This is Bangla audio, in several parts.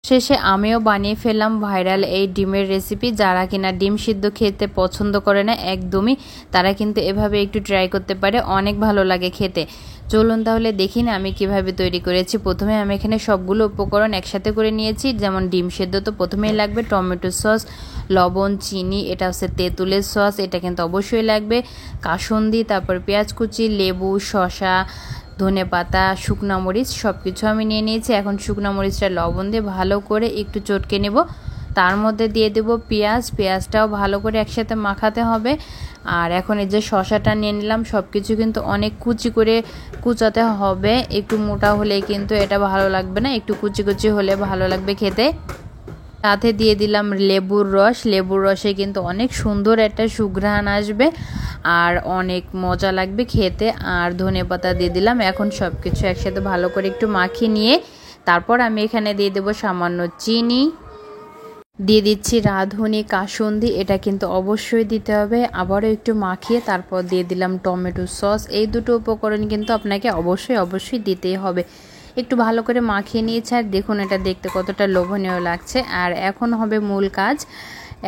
শেষে আমিও বানিয়ে ফেললাম ভাইরাল এই ডিমের রেসিপি। যারা কিনা ডিম সিদ্ধ খেতে পছন্দ করে না একদমই, তারা কিন্তু এভাবে একটু ট্রাই করতে পারে, অনেক ভালো লাগে খেতে। চলুন তাহলে দেখি না আমি কিভাবে তৈরি করেছি। প্রথমে আমি এখানে সবগুলো উপকরণ একসাথে করে নিয়েছি। যেমন ডিম সেদ্ধ তো প্রথমেই লাগবে, টমেটো সস, লবণ, চিনি, এটা হচ্ছে তেঁতুলের সস, এটা কিন্তু অবশ্যই লাগবে, কাসুন্দি, তারপর পেঁয়াজ কুচি, লেবু, শসা, ধনেপাতা, শুকনো মরিচ সব কিছু আমি নিয়ে নিয়েছি। এখন শুকনো মরিচটা লবণ দিয়ে ভালো করে একটু চটকে নেব। তার মধ্যে দিয়ে দেব পেঁয়াজটাও ভালো করে একসাথে মাখাতে হবে। আর এখন এই যে শসাটা নিয়ে নিলাম, সব কিছু কিন্তু অনেক কুচি করে কুচাতে হবে, একটু মোটা হলে কিন্তু এটা ভালো লাগবে না, একটু কুচি কুচি হলে ভালো লাগবে খেতে। সাথে দিয়ে দিলাম লেবুর রসে কিন্তু অনেক সুন্দর একটা সুঘ্রাণ আসবে আর অনেক মজা লাগবে খেতে। আর ধনেপাতা দিয়ে দিলাম। এখন সব কিছু একসাথে ভালো করে একটু মাখিয়ে নিয়ে তারপর আমি এখানে দিয়ে দেবো সামান্য চিনি, দিয়ে দিচ্ছি রাঁধুনি, কাসুন্দি, এটা কিন্তু অবশ্যই দিতে হবে। আবারও একটু মাখিয়ে তারপর দিয়ে দিলাম টমেটো সস। এই দুটো উপকরণ কিন্তু আপনাকে অবশ্যই দিতেই হবে। একটু ভালো করে মাখিয়ে নিয়েছি আর দেখুন এটা দেখতে কতটা লোভনীয় লাগছে। আর এখন হবে মূল কাজ।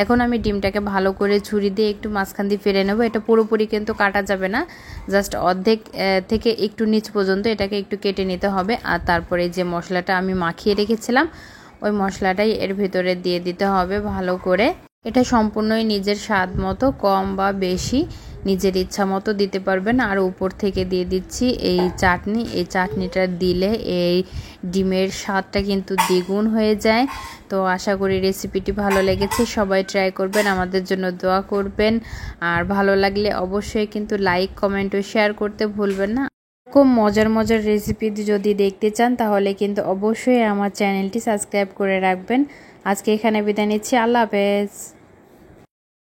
এখন আমি ডিমটাকে ভালো করে ছুরি দিয়ে একটু মাঝখান দিয়ে ফেলে নেব। এটা পুরোপুরি কিন্তু কাটা যাবে না, জাস্ট অর্ধেক থেকে একটু নিচ পর্যন্ত এটাকে একটু কেটে নিতে হবে। আর তারপরে যে মশলাটা আমি মাখিয়ে রেখেছিলাম ওই মশলাটাই এর ভিতরে দিয়ে দিতে হবে ভালো করে। এটা সম্পূর্ণই নিজের স্বাদ মতো, কম বা বেশি নিজের ইচ্ছা মতো দিতে পারবেন। আর উপর থেকে দিয়ে দিচ্ছি এই চাটনিটা দিলে এই ডিমের স্বাদটা কিন্তু দ্বিগুণ হয়ে যায়। তো আশা করি রেসিপিটি ভালো লেগেছে, সবাই ট্রাই করবেন, আমাদের জন্য দোয়া করবেন। আর ভালো লাগলে অবশ্যই কিন্তু লাইক, কমেন্ট ও শেয়ার করতে ভুলবেন না। খুব মজার রেসিপি যদি দেখতে চান তাহলে কিন্তু অবশ্যই আমার চ্যানেলটি সাবস্ক্রাইব করে রাখবেন। আজকে এখানে বিদায় নিচ্ছি, আল্লাহ হাফেজ।